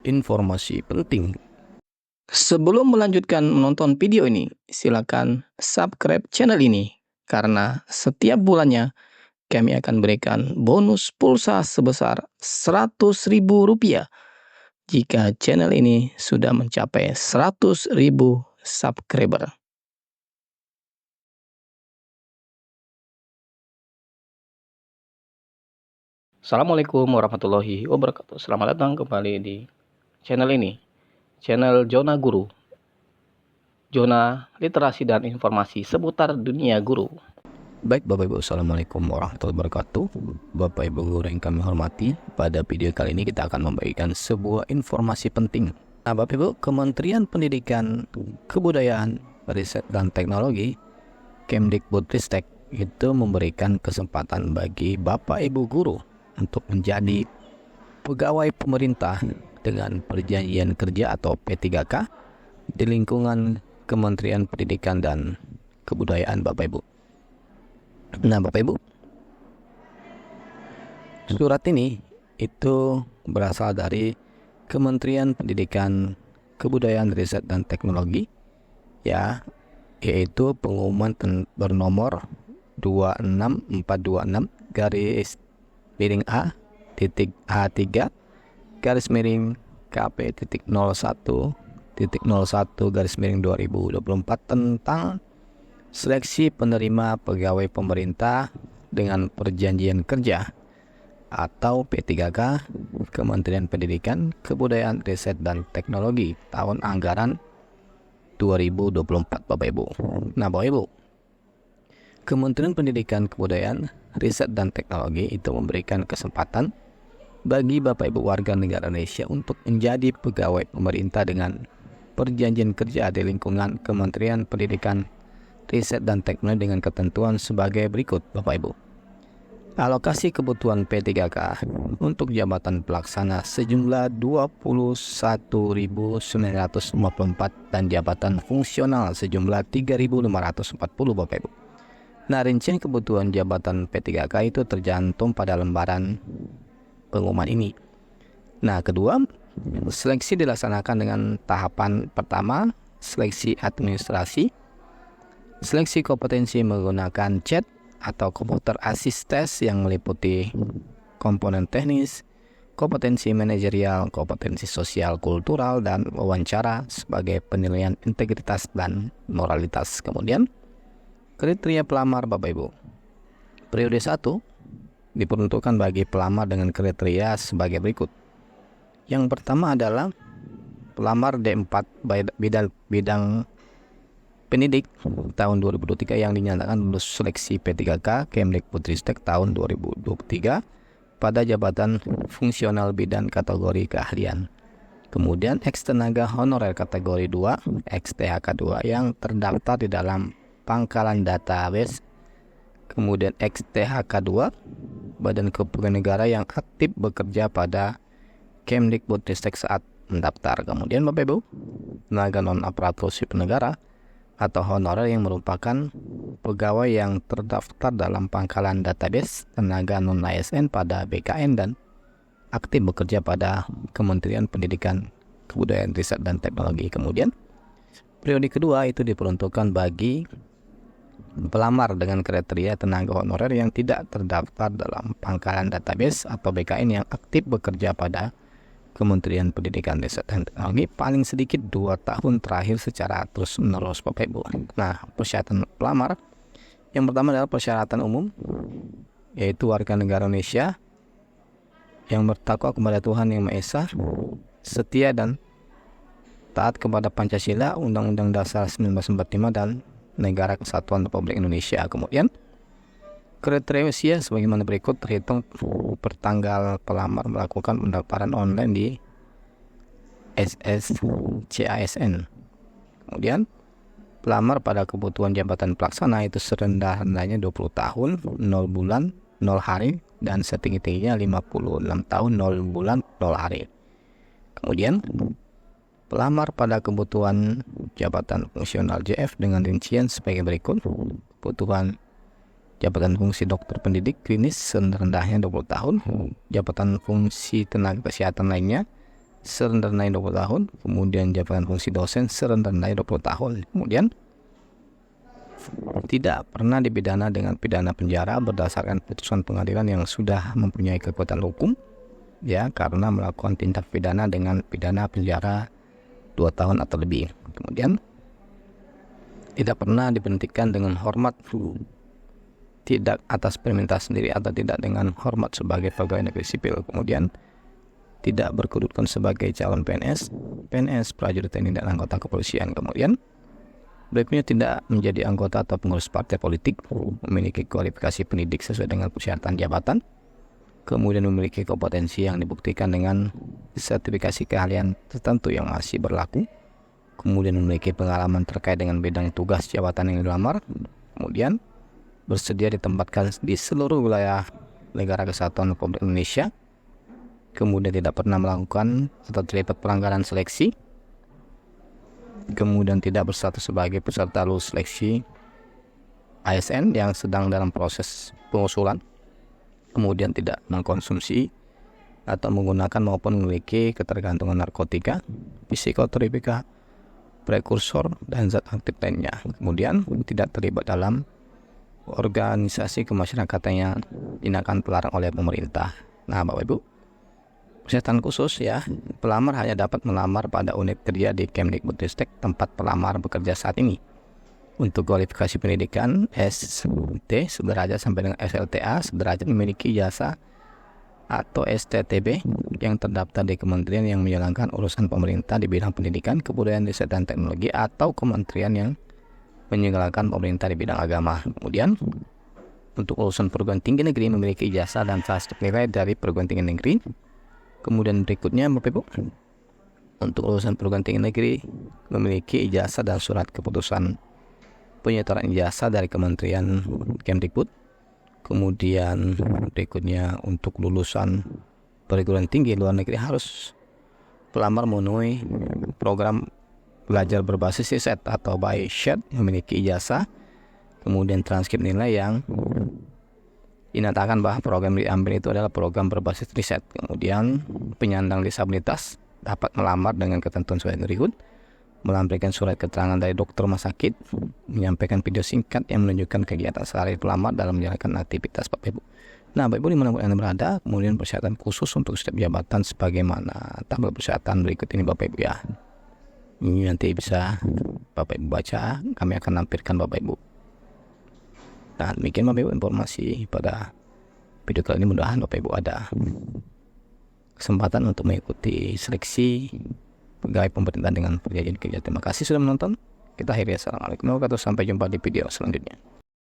Informasi penting. Sebelum melanjutkan menonton video ini, silakan subscribe channel ini karena setiap bulannya kami akan berikan bonus pulsa sebesar Rp100.000 jika channel ini sudah mencapai 100.000 subscriber. Assalamualaikum warahmatullahi wabarakatuh. Selamat datang kembali di channel ini, channel Zona Guru. Zona literasi dan informasi seputar dunia guru. Baik Bapak Ibu, Assalamualaikum warahmatullahi wabarakatuh. Bapak Ibu guru yang kami hormati, pada video kali ini kita akan membagikan sebuah informasi penting. Nah Bapak Ibu, Kementerian Pendidikan, Kebudayaan, Riset dan Teknologi, Kemdikbudristek itu memberikan kesempatan bagi Bapak Ibu guru untuk menjadi pegawai pemerintah dengan perjanjian kerja atau P3K di lingkungan Kementerian Pendidikan dan Kebudayaan Bapak Ibu. Nah Bapak Ibu, surat ini itu berasal dari Kementerian Pendidikan, Kebudayaan, Riset dan Teknologi, ya, yaitu pengumuman bernomor 26426 garis miring A titik A3 garis miring KP titik 01 garis miring 2024 tentang seleksi penerima pegawai pemerintah dengan perjanjian kerja atau P3K Kementerian Pendidikan, Kebudayaan, Riset dan Teknologi tahun anggaran 2024 Bapak Ibu. Nah Bapak Ibu, Kementerian Pendidikan, Kebudayaan, Riset dan Teknologi itu memberikan kesempatan bagi Bapak Ibu warga negara Indonesia untuk menjadi pegawai pemerintah dengan perjanjian kerja di lingkungan Kementerian Pendidikan, Riset dan Teknologi dengan ketentuan sebagai berikut Bapak Ibu. Alokasi kebutuhan P3K untuk jabatan pelaksana sejumlah 21.954 dan jabatan fungsional sejumlah 3.540 Bapak Ibu. Nah, rincian kebutuhan jabatan P3K itu tercantum pada lembaran pengumuman ini. Nah, kedua, seleksi dilaksanakan dengan tahapan pertama, seleksi administrasi, seleksi kompetensi menggunakan chat atau komputer assist test yang meliputi komponen teknis, kompetensi manajerial, kompetensi sosial kultural, dan wawancara sebagai penilaian integritas dan moralitas. Kemudian, kriteria pelamar Bapak Ibu. Periode 1 diperuntukkan bagi pelamar dengan kriteria sebagai berikut. Yang pertama adalah pelamar D4 bidang pendidik tahun 2023 yang dinyatakan lulus seleksi P3K Kemdikbudristek tahun 2023 pada jabatan fungsional bidang kategori keahlian. Kemudian ex tenaga honorer kategori 2, ex THK 2 yang terdaftar di dalam pangkalan database. Kemudian ex THK 2 Badan Kepegawaian Negara yang aktif bekerja pada Kemdikbudristek saat mendaftar. Kemudian Bapak Ibu, tenaga non aparatur sipil negara atau honorer yang merupakan pegawai yang terdaftar dalam pangkalan database tenaga non ASN pada BKN dan aktif bekerja pada Kementerian Pendidikan, Kebudayaan, Riset dan Teknologi. Kemudian periode kedua itu diperuntukkan bagi pelamar dengan kriteria tenaga honorer yang tidak terdaftar dalam pangkalan database atau BKN yang aktif bekerja pada Kementerian Pendidikan, Riset dan Teknologi paling sedikit 2 tahun terakhir secara terus menerus Bapak Ibu. Nah, persyaratan pelamar yang pertama adalah persyaratan umum, yaitu warga negara Indonesia yang bertakwa kepada Tuhan Yang Maha Esa, setia dan taat kepada Pancasila, Undang-Undang Dasar 1945 dan Negara Kesatuan Republik Indonesia. Kemudian kriteria usia sebagaimana berikut terhitung pertanggal pelamar melakukan pendaftaran online di SSCASN. Kemudian pelamar pada kebutuhan jabatan pelaksana itu serendah-rendahnya 20 tahun, 0 bulan, 0 hari, dan setinggi-tingginya 56 tahun, 0 bulan, 0 hari. Kemudian pelamar pada kebutuhan jabatan fungsional JF dengan rincian sebagai berikut. Kebutuhan jabatan fungsi dokter pendidik klinis serendah-rendahnya 20 tahun. Jabatan fungsi tenaga kesehatan lainnya serendah-rendahnya 20 tahun, kemudian jabatan fungsi dosen serendah-rendahnya 20 tahun. Kemudian tidak pernah dipidana dengan pidana penjara berdasarkan putusan pengadilan yang sudah mempunyai kekuatan hukum, ya, karena melakukan tindak pidana dengan pidana penjara 2 tahun atau lebih. Kemudian tidak pernah diberhentikan dengan hormat, tidak atas permintaan sendiri atau tidak dengan hormat sebagai pegawai negeri sipil. Kemudian tidak berkedudukan sebagai calon PNS, prajurit TNI dan anggota kepolisian. Kemudian berikutnya tidak menjadi anggota atau pengurus partai politik, memiliki kualifikasi pendidik sesuai dengan persyaratan jabatan, kemudian memiliki kompetensi yang dibuktikan dengan sertifikasi keahlian tertentu yang masih berlaku, kemudian memiliki pengalaman terkait dengan bidang tugas jabatan yang dilamar, kemudian bersedia ditempatkan di seluruh wilayah negara kesatuan Republik Indonesia, kemudian tidak pernah melakukan atau terlibat pelanggaran seleksi, kemudian tidak berstatus sebagai peserta lulus seleksi ASN yang sedang dalam proses pengusulan, kemudian tidak mengkonsumsi atau menggunakan maupun memiliki ketergantungan narkotika, psikotropika, prekursor, dan zat aktif lainnya. Kemudian tidak terlibat dalam organisasi kemasyarakatan yang tindakan terlarang oleh pemerintah. Nah, Bapak Ibu, persyaratan khusus, ya, pelamar hanya dapat melamar pada unit kerja di Kemdikbudristek tempat pelamar bekerja saat ini. Untuk kualifikasi pendidikan ST sederajat sampai dengan SLTA sederajat memiliki ijazah atau STTB yang terdaftar di kementerian yang menjalankan urusan pemerintah di bidang pendidikan, kebudayaan, riset dan teknologi, atau kementerian yang menjalankan pemerintah di bidang agama. Kemudian untuk urusan perguruan tinggi negeri memiliki ijazah dan transkrip nilai dari perguruan tinggi negeri. Kemudian berikutnya Bapak Ibu, untuk urusan perguruan tinggi negeri memiliki ijazah dan surat keputusan penyetoran ijazah dari Kementerian Kemdikbud. Kemudian berikutnya untuk lulusan perguruan tinggi luar negeri harus pelamar memenuhi program belajar berbasis riset atau by SHARE, memiliki ijazah, kemudian transkrip nilai yang dinyatakan bahwa program yang diambil itu adalah program berbasis riset. Kemudian penyandang disabilitas dapat melamar dengan ketentuan sesuai berikut: melampirkan surat keterangan dari dokter rumah sakit, menyampaikan video singkat yang menunjukkan kegiatan sehari pelamar dalam menjalankan aktivitas Bapak Ibu. Nah, Bapak Ibu dimanapun Anda berada, kemudian persyaratan khusus untuk setiap jabatan sebagaimana tabel persyaratan berikut ini Bapak Ibu, ya. Ini nanti bisa Bapak Ibu baca, kami akan lampirkan Bapak Ibu. Nah, demikian Bapak Ibu informasi pada video kali ini. Mudah-mudahan Bapak Ibu ada kesempatan untuk mengikuti seleksi pegawai pemerintah dengan perjanjian kerja. Terima kasih sudah menonton. Kita akhiri. Assalamualaikum warahmatullahi wabarakatuh. Sampai jumpa di video selanjutnya.